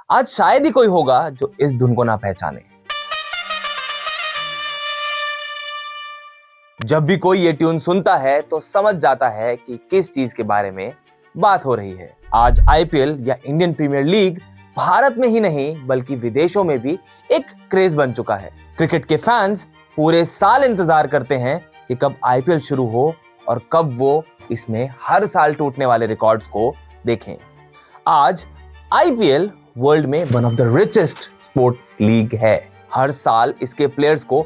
आज शायद ही कोई होगा जो इस धुन को ना पहचाने। जब भी कोई ये ट्यून सुनता है तो समझ जाता है कि किस चीज के बारे में बात हो रही है। आज आईपीएल या इंडियन प्रीमियर लीग भारत में ही नहीं बल्कि विदेशों में भी एक क्रेज बन चुका है। क्रिकेट के फैंस पूरे साल इंतजार करते हैं कि कब आईपीएल शुरू हो और कब वो इसमें हर साल टूटने वाले रिकॉर्ड्स को देखें। आज आईपीएल वर्ल्ड में one of the richest sports league है। हर साल इसके प्लेयर्स को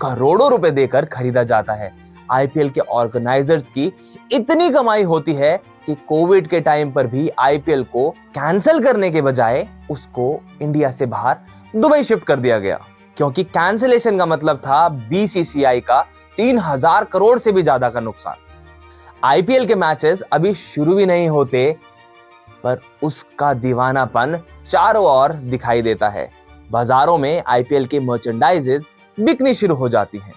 करोड़ों रुपए देकर खरीदा जाता है। आईपीएल के ऑर्गेनाइजर्स की इतनी कमाई होती है कि कोविड के टाइम पर भी आईपीएल को कैंसिल करने के बजाय उसको इंडिया से बाहर दुबई शिफ्ट कर दिया गया, क्योंकि कैंसिलेशन का मतलब था बीसीसीआई का 3000 करोड़ से भी ज्यादा का नुकसान। आईपीएल के मैचेस अभी शुरू भी नहीं होते पर उसका दीवानापन चारों ओर दिखाई देता है। बाजारों में आईपीएल के मर्चेंडाइजेस बिकनी शुरू हो जाती हैं।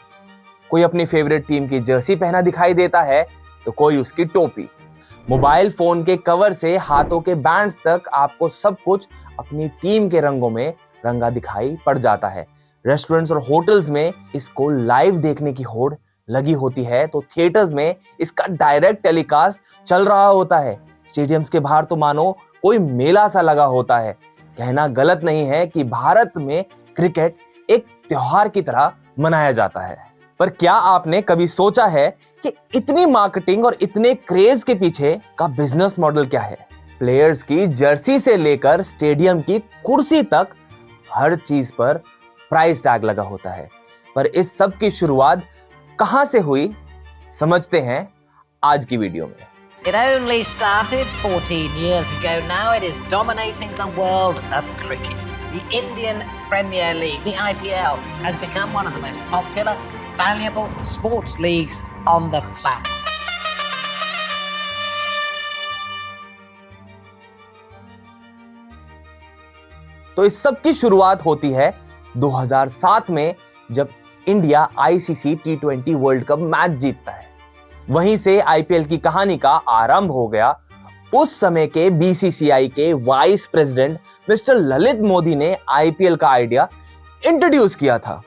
कोई अपनी फेवरेट टीम की जर्सी पहना दिखाई देता है तो कोई उसकी टोपी। मोबाइल फोन के कवर से हाथों के बैंड्स तक आपको सब कुछ अपनी टीम के रंगों में रंगा दिखाई पड़ जाता है। रेस्टोरेंट्स और होटल्स में इसको लाइव देखने की होड़ लगी होती है तो थिएटर्स में इसका डायरेक्ट टेलीकास्ट चल रहा होता है। स्टेडियम्स के बाहर तो मानो कोई मेला सा लगा होता है। कहना गलत नहीं है कि भारत में क्रिकेट एक त्योहार की तरह मनाया जाता है। पर क्या आपने कभी सोचा है कि इतनी मार्केटिंग और इतने क्रेज के पीछे का बिजनेस मॉडल क्या है? प्लेयर्स की जर्सी से लेकर स्टेडियम की कुर्सी तक हर चीज पर प्राइस टैग लगा होता है। पर इस सब की शुरुआत कहां से हुई, समझते हैं आज की वीडियो में। It only started 14 years ago. Now it is dominating the world of cricket. The Indian Premier League, the IPL, has become one of the most popular, valuable sports leagues on the planet. तो इस सब की शुरुआत होती है 2007 में, जब India ICC T20 world cup match जीतता है। वहीं से आईपीएल की कहानी का आरंभ हो गया। उस समय के बीसीसीआई के vice president mister Lalit Modi ने आईपीएल का आइडिया इंट्रोड्यूस किया था।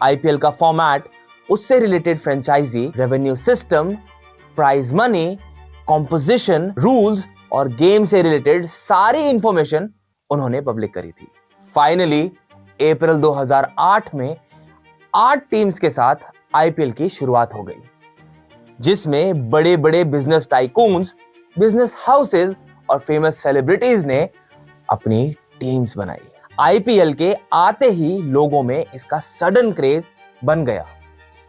आईपीएल का फॉर्मेट, उससे related franchise, revenue system, prize money, composition, rules और गेम से रिलेटेड सारी इंफॉर्मेशन उन्होंने पब्लिक करी थी। फाइनली अप्रैल 2008 में 8 टीम्स के साथ आईपीएल की शुरुआत हो गई, जिसमें बड़े बड़े बिजनेस टाइकून्स, बिजनेस हाउसेस और फेमस सेलिब्रिटीज ने अपनी टीम्स बनाई। आईपीएल के आते ही लोगों में इसका सडन क्रेज बन गया।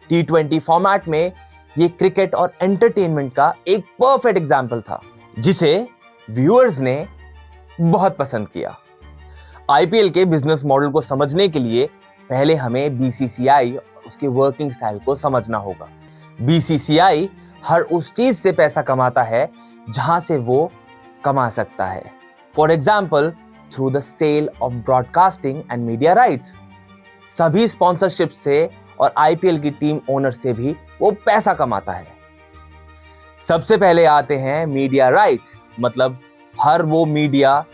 T20 फॉर्मेट में ये क्रिकेट और एंटरटेनमेंट का एक परफेक्ट एग्जाम्पल था, जिसे व्यूअर्स ने बहुत पसंद किया। आईपीएल के बिजनेस मॉडल को समझने के लिए पहले हमें बीसीसीआई और उसके वर्किंग स्टाइल को समझना होगा। बीसीसीआई हर उस चीज से पैसा कमाता है जहां से वो कमा सकता है। For example, through the sale of broadcasting and media rights. सभी स्पॉन्सरशिप से और आईपीएल की टीम ओनर से भी वो पैसा कमाता है। सबसे पहले आते हैं मीडिया राइट्स, मतलब हर वो मीडिया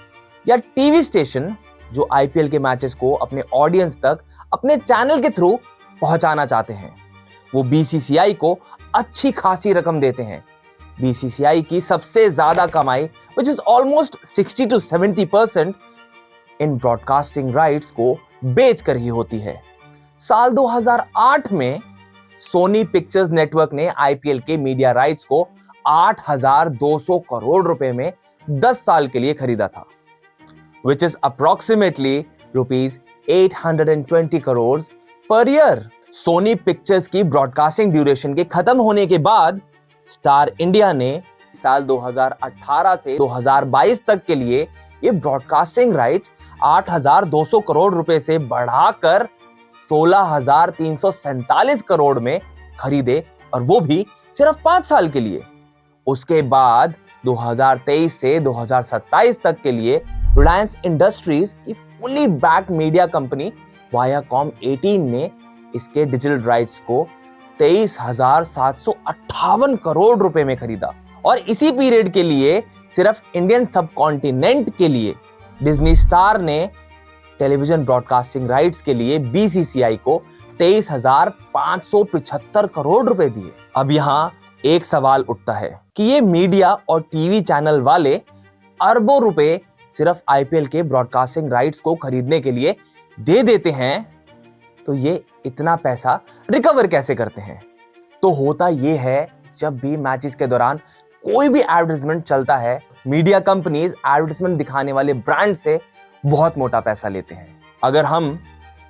या टीवी स्टेशन जो आईपीएल के मैचेस को अपने ऑडियंस तक अपने चैनल के थ्रू पहुंचाना चाहते हैं, वो बीसीसीआई को अच्छी खासी रकम देते हैं। बीसीसीआई की सबसे ज्यादा कमाई, which is almost 60 to 70% in broadcasting rights को बेच कर ही होती है। साल 2008 में सोनी पिक्चर्स नेटवर्क ने आईपीएल के मीडिया राइट्स को 8200 करोड़ रुपए में 10 साल के लिए खरीदा था, which is approximately rupees 820 crores per year। Sony Pictures की ब्रॉडकास्टिंग ड्यूरेशन के खत्म होने के बाद स्टार इंडिया ने साल 2018 से 2022 तक के लिए ये ब्रॉडकास्टिंग राइट्स 8200 करोड़ रुपए से बढ़ाकर 16,347 करोड़ में खरीदे, और वो भी सिर्फ 5 साल के लिए। उसके बाद 2023 से 2027 तक के लिए रिलायंस इंडस्ट्रीज की fully backed media company Viacom 18 ने इसके डिजिटल राइट्स को 23,758 करोड़ रुपए में खरीदा। और इसी पीरियड के लिए सिर्फ इंडियन सब कॉन्टिनेंट के लिए डिज्नी स्टार ने टेलीविजन ब्रॉडकास्टिंग राइट्स के लिए बीसीसीआई को 23,575 करोड़ रुपए दिए। अब यहां एक सवाल उठता है कि ये मीडिया और टीवी चैनल वाले अरबों रुपए सिर्फ आईपीएल के ब्रॉडकास्टिंग राइट्स को खरीदने के लिए दे देते हैं, तो ये इतना पैसा रिकवर कैसे करते हैं? तो होता ये है, जब भी मैचेस के दौरान कोई भी एडवर्टाइजमेंट चलता है, मीडिया कंपनीज एडवर्टाइजमेंट दिखाने वाले ब्रांड से बहुत मोटा पैसा लेते हैं। अगर हम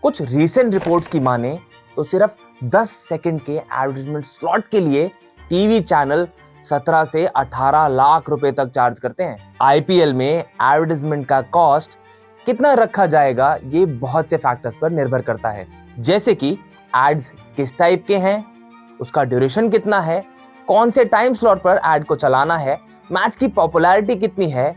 कुछ रीसेंट रिपोर्ट्स की माने तो सिर्फ 10 सेकंड के एडवर्टाइजमेंट स्लॉट के लिए टीवी चैनल 17 से 18 लाख रुपए तक चार्ज करते हैं। आईपीएल में एडवर्टाइजमेंट का कॉस्ट कितना रखा जाएगा, ये बहुत से फैक्टर्स पर निर्भर करता है, जैसे कि एड्स किस टाइप के हैं, उसका ड्यूरेशन कितना है, कौन से टाइम स्लॉट पर एड को चलाना है, मैच की पॉपुलैरिटी कितनी है,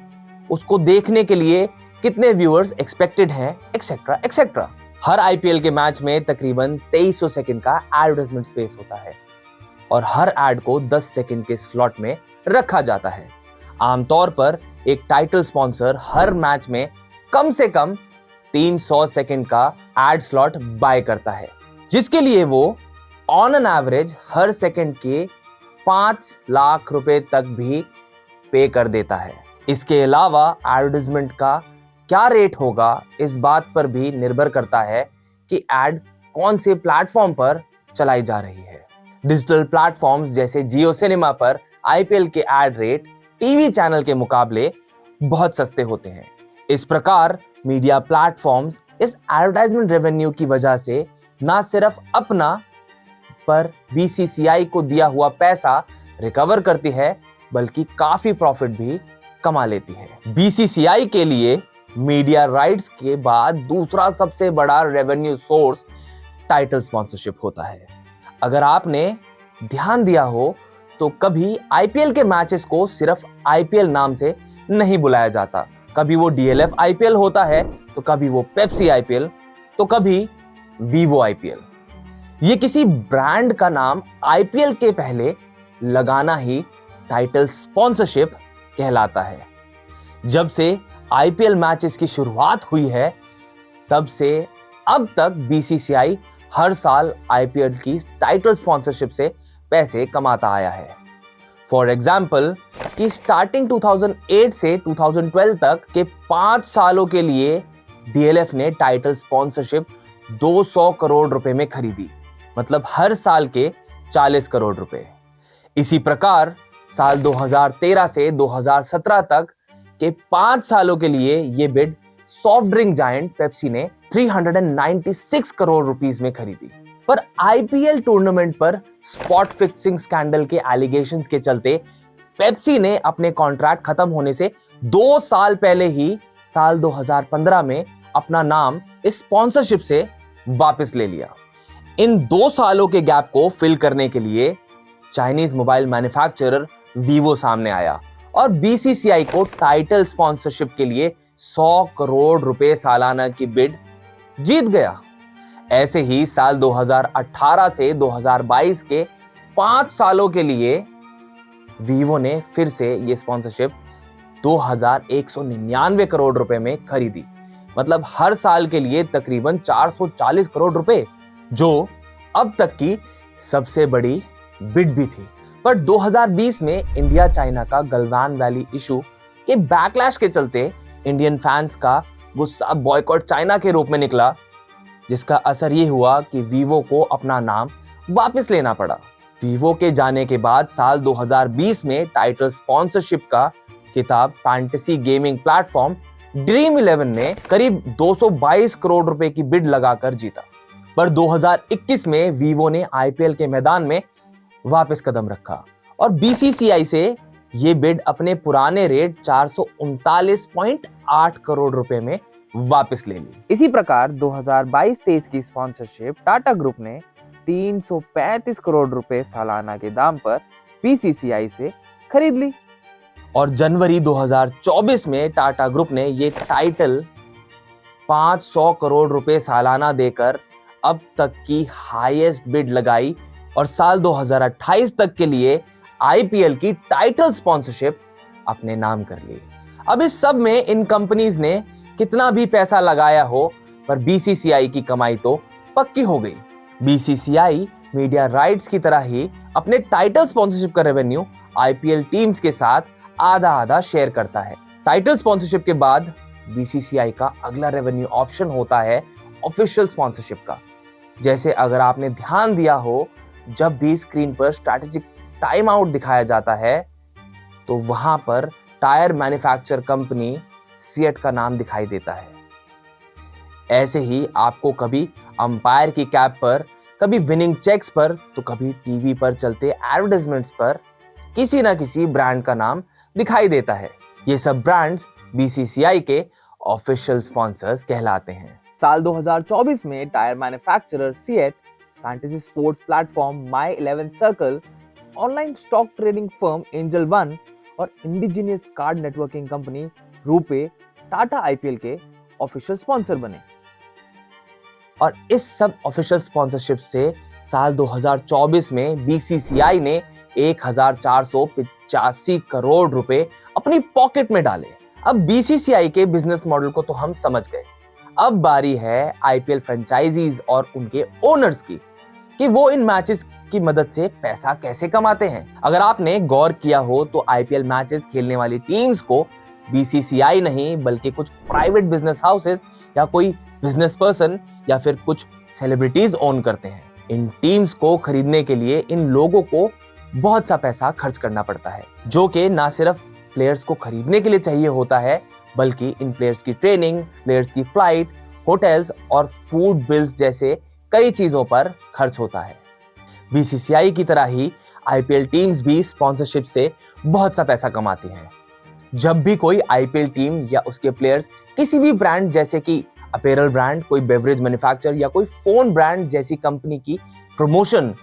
उसको देखने के लिए कितने व्यूअर्स एक्सपेक्टेड हैं, एक्सेट्रा एक्सेट्रा। हर आईपीएल के मैच में तकरीबन 2300 सेकंड का एडवर्टाइजमेंट स्पेस होता है और हर एड को 10 सेकंड के स्लॉट में रखा जाता है। आमतौर पर एक टाइटल स्पॉन्सर हर मैच में कम से कम 300 सेकंड का एड स्लॉट बाय करता है, जिसके लिए वो on an average her second के 5 लाख रुपए तक भी पे कर देता है। इसके अलावा एडवर्टाइजमेंट का क्या रेट होगा, इस बात पर भी निर्भर करता है कि एड कौन से प्लेटफॉर्म पर चलाई जा रही है। डिजिटल प्लेटफॉर्म्स जैसे जियो सिनेमा पर आईपीएल के एड रेट टीवी चैनल के मुकाबले बहुत सस्ते होते हैं। इस प्रकार मीडिया प्लेटफॉर्म्स इस एडवर्टाइजमेंट रेवेन्यू की वजह से ना सिर्फ अपना पर बीसीसीआई को दिया हुआ पैसा रिकवर करती है, बल्कि काफी प्रॉफिट भी कमा लेती है। बीसीसीआई के लिए मीडिया राइट्स के बाद दूसरा सबसे बड़ा रेवेन्यू सोर्स टाइटल स्पॉन्सरशिप होता है। अगर आपने ध्यान दिया हो तो कभी आईपीएल के मैचेस को सिर्फ आईपीएल नाम से नहीं बुलाया जाता। कभी वो डीएलएफ आईपीएल होता है, तो कभी वो पेप्सी आईपीएल, तो कभी वीवो आईपीएल। ये किसी ब्रांड का नाम आईपीएल के पहले लगाना ही टाइटल स्पॉन्सरशिप कहलाता है। जब से आईपीएल मैचेस की शुरुआत हुई है, तब से अब तक बीसीसीआई हर साल आईपीएल की टाइटल स्पॉन्सरशिप से पैसे कमाता आया है। फॉर एग्जाम्पल कि स्टार्टिंग 2008 से 2012 तक के 5 सालों के लिए डीएलएफ ने टाइटल स्पॉन्सरशिप 200 करोड़ रुपए में खरीदी, मतलब हर साल के 40 करोड़ रुपए। इसी प्रकार साल 2013 से 2017 तक के 5 सालों के लिए ये bid soft drink giant Pepsi ने 396 करोड़ रुपीस में खरीदी। पर आईपीएल टूर्नामेंट पर स्पॉट फिक्सिंग स्कैंडल के एलिगेशंस के चलते पेप्सी ने अपने कॉन्ट्रैक्ट खत्म होने से 2 साल पहले ही साल 2015 में अपना नाम इस स्पॉन्सरशिप से वापस ले लिया। इन 2 सालों के गैप को फिल करने के लिए चाइनीज मोबाइल मैन्युफैक्चरर वीवो सामने आया और बीसीसीआई को टाइटल स्पॉन्सरशिप के लिए 100 करोड़ रुपए सालाना की बिड जीत गया। ऐसे ही साल 2018 से 2022 के 5 सालों के लिए वीवो ने फिर से ये स्पॉन्सरशिप 2199 करोड़ रुपए में खरीदी, मतलब हर साल के लिए तकरीबन 440 करोड़ रुपए, जो अब तक की सबसे बड़ी बिड भी थी। पर 2020 में इंडिया चाइना का गलवान वैली इशू के बैकलैश के चलते इंडियन फैंस का गुस्सा बॉयकॉट चाइना के रूप में निकला, जिसका असर ये हुआ कि वीवो को अपना नाम वापस लेना पड़ा। वीवो के जाने के बाद साल 2020 में टाइटल स्पॉन्सरशिप का खिताब फैंटेसी गेमिंग प्लेटफॉर्म ड्रीम 11 ने करीब 222 करोड़ रुपए की बिड लगाकर जीता। पर 2021 में वीवो ने आईपीएल के मैदान में वापस कदम रखा और बीसीसीआई से ये बिड अपने पुराने रेट 439.8 करोड़ रुपए में वापस ले ली। इसी प्रकार 2022-23 की स्पॉन्सरशिप टाटा ग्रुप ने 335 करोड़ रुपए सालाना के दाम पर बीसीसीआई से खरीद ली और जनवरी 2024 में टाटा ग्रुप ने ये टाइटल 500 करोड़ रुपए सालाना देकर अब तक की हाईएस्ट बिड लगाई और साल 2028 तक के लिए आईपीएल की टाइटल स्पॉन्सरशिप अपने नाम कर ली। अब इस सब में इन कंपनीज ने कितना भी पैसा लगाया हो, पर बीसीसीआई की कमाई तो पक्की हो गई। बीसीसीआई मीडिया राइट्स की तरह ही अपने टाइटल स्पॉन्सरशिप का रेवेन्यू आईपीएल टीम्स के साथ आधा आधा शेयर करता है। टाइटल स्पॉन्सरशिप के बाद बीसीसीआई का अगला रेवेन्यू ऑप्शन होता है ऑफिशियल स्पॉन्सरशिप का। जैसे अगर आपने ध्यान दिया हो, जब भी स्क्रीन पर स्ट्रैटेजिक टाइम आउट दिखाया जाता है तो वहां पर टायर मैन्युफैक्चर कंपनी सिएट का नाम दिखाई देता है। ऐसे ही आपको कभी अंपायर की कैप पर, कभी विनिंग चेक्स पर, तो कभी टीवी पर चलते एडवर्टाइजमेंट्स पर किसी ना किसी ब्रांड का नाम दिखाई देता है। ये सब ब्रांड्स बीसीसीआई के ऑफिशियल स्पॉन्सर्स कहलाते हैं। साल 2024 में tyre manufacturer CEAT, fantasy sports platform my 11 circle, online stock trading firm Angel One और indigenous card networking company RuPay Tata IPL के ऑफिशियल स्पॉन्सर बने। और इस सब ऑफिशियल स्पॉन्सरशिप से साल 2024 में बीसीसीआई ने 1485 करोड़ रुपए अपनी पॉकेट में डाले। अब बीसीसीआई के बिजनेस मॉडल को तो हम समझ गए। अब बारी है आईपीएल फ्रेंचाइजीज और उनके ओनर्स की कि वो इन मैचेस की मदद से पैसा कैसे कमाते हैं। अगर आपने गौर किया हो तो आईपीएल मैचेस खेलने वाली टीम्स को बीसीसीआई नहीं बल्कि कुछ प्राइवेट बिजनेस हाउसेस या कोई बिजनेस पर्सन या फिर कुछ सेलिब्रिटीज ओन करते हैं। इन टीम्स को खरीदने के लिए इन लोगों को बहुत सा पैसा खर्च करना पड़ता है, जो कि ना सिर्फ प्लेयर्स को खरीदने के लिए चाहिए होता है बल्कि इन प्लेयर्स की ट्रेनिंग, प्लेयर्स की फ्लाइट, होटल्स और फूड बिल्स जैसे कई चीजों पर खर्च होता है। बीसीसीआई की तरह ही आईपीएल टीम्स भी स्पॉन्सरशिप से बहुत सा पैसा कमाती हैं। जब भी कोई आईपीएल टीम या उसके प्लेयर्स किसी भी ब्रांड जैसे कि अपैरल ब्रांड, कोई बेवरेज मैन्युफैक्चरर या कोई फोन ब्रांड जैसी कंपनी की प्रमोशन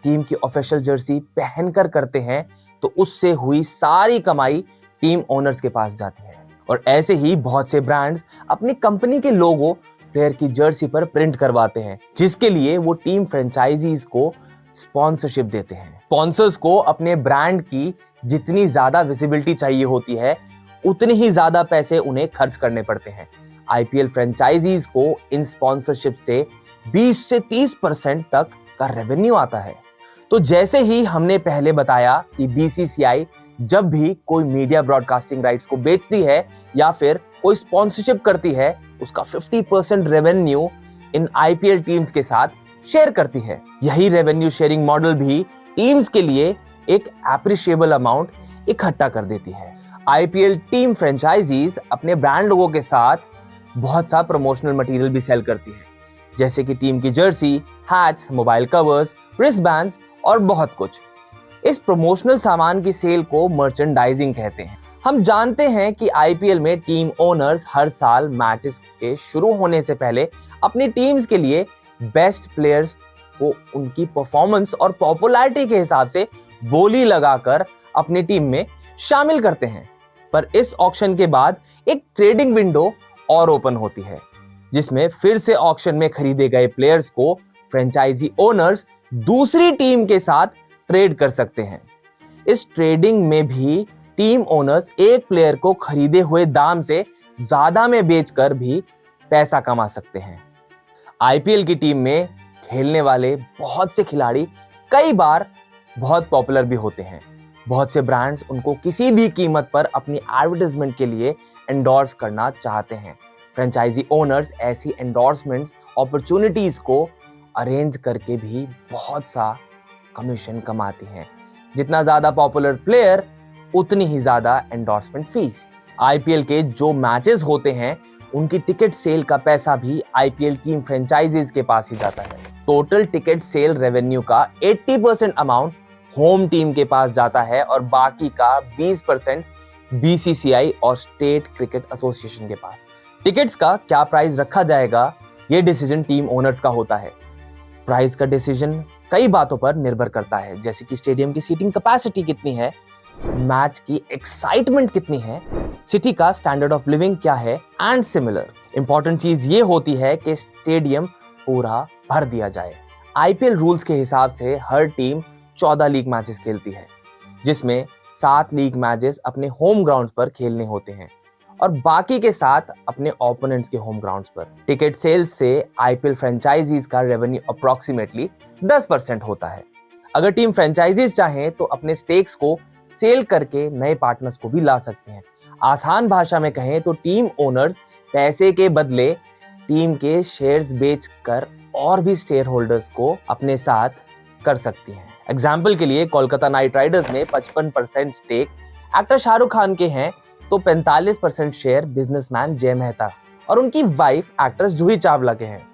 टीम की ऑफिशियल जर्सी पहनकर करते हैं तो उससे हुई सारी कमाई टीम ओनर्स के पास जाती है। और ऐसे ही बहुत से ब्रांड्स अपनी कंपनी के लोगो प्लेयर की जर्सी पर प्रिंट करवाते हैं, जिसके लिए वो टीम फ्रेंचाइजीज को स्पॉन्सरशिप देते हैं। स्पॉन्सर्स को अपने ब्रांड की जितनी ज्यादा विजिबिलिटी चाहिए होती है उतनी ही ज्यादा पैसे उन्हें खर्च करने पड़ते हैं। आईपीएल फ्रेंचाइजीज को इन स्पॉन्सरशिप से 20 से 30% तक का रेवेन्यू आता है। तो जैसे ही हमने पहले बताया कि बीसीसीआई जब भी कोई मीडिया ब्रॉडकास्टिंग राइट्स को बेचती है या फिर कोई स्पॉन्सरशिप करती है, उसका 50% रेवेन्यू इन आईपीएल टीम्स के साथ शेयर करती है। यही रेवेन्यू शेयरिंग मॉडल भी टीम्स के लिए एक एप्रिशिएबल अमाउंट इकट्ठा कर देती है। आईपीएल टीम फ्रेंचाइजीज अपने ब्रांड लोगों के साथ बहुत सा प्रमोशनल मटेरियल भी सेल करती है, जैसे कि टीम की जर्सी, हैट्स, मोबाइल कवर्स, रिस्टबैंड्स और बहुत कुछ। इस प्रमोशनल सामान की सेल को मर्चेंडाइजिंग कहते हैं। हम जानते हैं कि आईपीएल में टीम ओनर्स हर साल मैचेस के शुरू होने से पहले अपनी टीम्स के लिए बेस्ट प्लेयर्स को उनकी परफॉर्मेंस और पॉपुलैरिटी के हिसाब से बोली लगाकर अपनी टीम में शामिल करते हैं। पर इस ऑक्शन के बाद एक ट्रेडिंग विंडो और ओपन होती है, जिसमें फिर से ऑक्शन में खरीदे गए प्लेयर्स को फ्रेंचाइजी ओनर्स दूसरी टीम के साथ ट्रेड कर सकते हैं। इस ट्रेडिंग में भी टीम ओनर्स एक प्लेयर को खरीदे हुए दाम से ज्यादा में बेचकर भी पैसा कमा सकते हैं। आईपीएल की टीम में खेलने वाले बहुत से खिलाड़ी कई बार बहुत पॉपुलर भी होते हैं। बहुत से ब्रांड्स उनको किसी भी कीमत पर अपनी एडवर्टाइजमेंट के लिए एंडोर्स करना चाहते हैं। फ्रेंचाइजी ओनर्स ऐसी एंडोर्समेंट्स अपॉर्चुनिटीज को अरेंज करके भी बहुत सा कमीशन कमाती हैं। जितना ज्यादा पॉपुलर प्लेयर उतनी ही ज्यादा एंडोर्समेंट फीस। आईपीएल के जो मैचेस होते हैं उनकी टिकट सेल का पैसा भी आईपीएल टीम फ्रेंचाइजीज के पास ही जाता है। टोटल टिकट सेल रेवेन्यू का 80% अमाउंट होम टीम के पास जाता है और बाकी का 20% बीसीसीआई और स्टेट क्रिकेट एसोसिएशन के पास। टिकट्स का क्या प्राइस रखा जाएगा, ये डिसीजन टीम ओनर्स का होता है। प्राइस का डिसीजन कई बातों पर निर्भर करता है, जैसे कि स्टेडियम की सीटिंग कैपेसिटी कितनी है, मैच की एक्साइटमेंट कितनी है, सिटी का स्टैंडर्ड ऑफ लिविंग क्या है एंड सिमिलर। इंपॉर्टेंट चीज ये होती है कि स्टेडियम पूरा भर दिया जाए। आईपीएल रूल्स के हिसाब से हर टीम 14 लीग मैचेस खेलती है, जिसमें 7 लीग मैचेस अपने होम ग्राउंड पर खेलने होते हैं और बाकी के 7 अपने ओपोनेंट्स के होम ग्राउंड्स पर। टिकट सेल्स से आईपीएल फ्रेंचाइजीज का रेवेन्यू अप्रोक्सीमेटली 10% होता है। अगर टीम फ्रेंचाइजीज चाहें तो अपने स्टेक्स को सेल करके नए पार्टनर्स को भी ला सकते हैं। आसान भाषा में कहें तो टीम ओनर्स पैसे के बदले टीम के शेयर्स बेचकर और भी शेयर होल्डर्स को अपने साथ कर सकती हैं। एग्जाम्पल के लिए कोलकाता नाइट राइडर्स में 55% स्टेक एक्टर शाहरुख खान के हैं, तो 45% शेयर बिजनेसमैन जय मेहता और उनकी वाइफ एक्ट्रेस जूही चावला के हैं।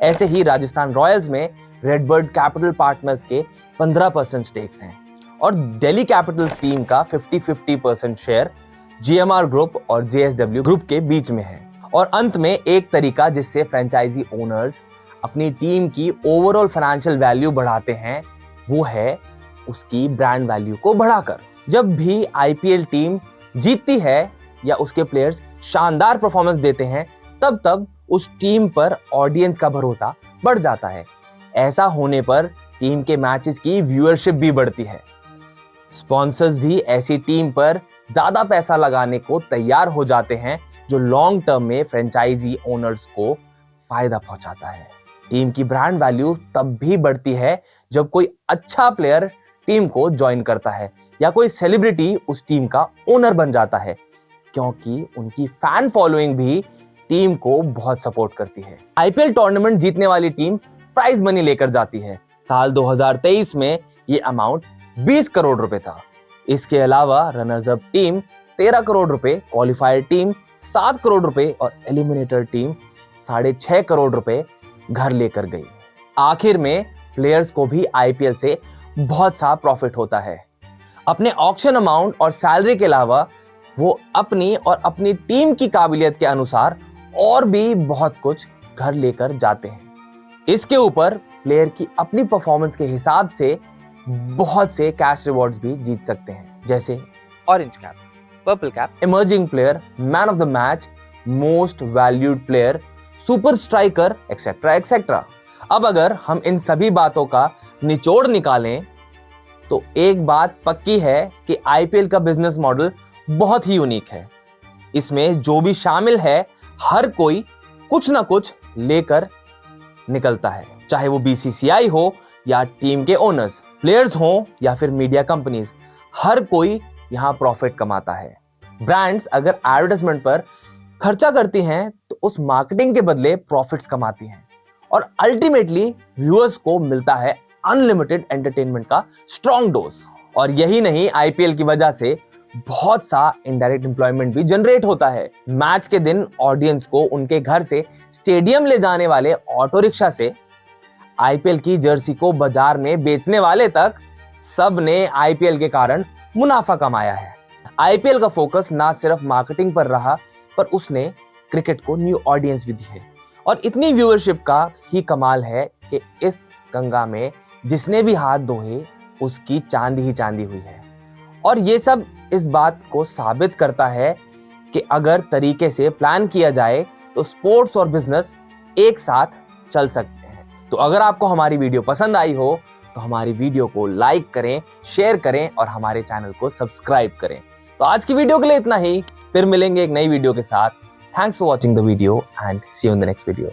ऐसे ही राजस्थान रॉयल्स में रेडबर्ड कैपिटल पार्टनर्स के 15% स्टेक्स हैं और दिल्ली कैपिटल्स टीम का 50-50% शेयर जीएमआर ग्रुप और जेएसडब्ल्यू ग्रुप के बीच में है। और अंत में एक तरीका जिससे फ्रेंचाइजी ओनर्स अपनी टीम की ओवरऑल फाइनेंशियल वैल्यू बढ़ाते हैं, वो है उसकी ब्रांड वैल्यू को बढ़ाकर। जब भी आईपीएल टीम जीतती है या उसके प्लेयर्स शानदार परफॉर्मेंस देते हैं, तब उस टीम पर ऑडियंस का भरोसा बढ़ जाता है। ऐसा होने पर टीम के मैचेस की व्यूअरशिप भी बढ़ती है। स्पॉन्सर्स भी ऐसी टीम पर ज्यादा पैसा लगाने को तैयार हो जाते हैं, जो लॉन्ग टर्म में फ्रेंचाइजी ओनर्स को फायदा पहुंचाता है। टीम की ब्रांड वैल्यू तब भी बढ़ती है जब कोई अच्छा प्लेयर टीम को ज्वाइन करता है या कोई सेलिब्रिटी उस टीम का ओनर बन जाता है, क्योंकि उनकी फैन फॉलोइंग भी टीम को बहुत सपोर्ट करती है। आईपीएल टूर्नामेंट जीतने वाली टीम प्राइज मनी लेकर जाती है। साल 2023 में ये अमाउंट 20 करोड़ रुपए था। इसके अलावा रनर्स अप टीम 13 करोड़ रुपए, क्वालिफायर टीम 7 करोड़ रुपए और एलिमिनेटर टीम 6.5 करोड़ रुपए घर लेकर गई। आखिर में प्लेयर्स को भी आईपीएल से बहुत सा प्रॉफिट होता है। अपने ऑक्शन अमाउंट और सैलरी के अलावा वो अपनी और अपनी टीम की काबिलियत के अनुसार और भी बहुत कुछ घर लेकर जाते हैं। इसके ऊपर प्लेयर की अपनी परफॉर्मेंस के हिसाब से बहुत से कैश रिवॉर्ड्स भी जीत सकते हैं, जैसे orange cap, purple cap, emerging player, man of the match, most valued player, super striker, etcetera etcetera. अब अगर हम इन सभी बातों का निचोड़ निकालें तो एक बात पक्की है कि आईपीएल का बिजनेस मॉडल बहुत ही यूनिक है। इसमें जो भी शामिल है, हर कोई कुछ ना कुछ लेकर निकलता है, चाहे वो बीसीसीआई हो या टीम के ओनर्स, प्लेयर्स हो या फिर मीडिया कंपनीज, हर कोई यहां प्रॉफिट कमाता है। ब्रांड्स अगर एडवर्टाइजमेंट पर खर्चा करती हैं तो उस मार्केटिंग के बदले प्रॉफिट्स कमाती हैं और अल्टीमेटली व्यूअर्स को मिलता है अनलिमिटेड एंटरटेनमेंट का स्ट्रॉन्ग डोज। और यही नहीं, आईपीएल की वजह से बहुत सा इनडायरेक्ट एम्प्लॉयमेंट भी जनरेट होता है। मैच के दिन ऑडियंस को उनके घर से स्टेडियम ले जाने वाले ऑटो रिक्शा से आईपीएल की जर्सी को बाजार में बेचने वाले तक, सब ने आईपीएल के कारण मुनाफा कमाया है। आईपीएल का फोकस ना सिर्फ मार्केटिंग पर रहा, पर उसने क्रिकेट को न्यू ऑडियंस भी दी है। और इतनी व्यूअरशिप का ही कमाल है कि इस गंगा में जिसने भी हाथ धोए उसकी चांदी ही चांदी हुई है। और ये सब इस बात को साबित करता है कि अगर तरीके से प्लान किया जाए तो स्पोर्ट्स और बिजनेस एक साथ चल सकते हैं। तो अगर आपको हमारी वीडियो पसंद आई हो तो हमारी वीडियो को लाइक करें, शेयर करें और हमारे चैनल को सब्सक्राइब करें। तो आज की वीडियो के लिए इतना ही, फिर मिलेंगे एक नई वीडियो के साथ। Thanks for watching the video and see you in the next video.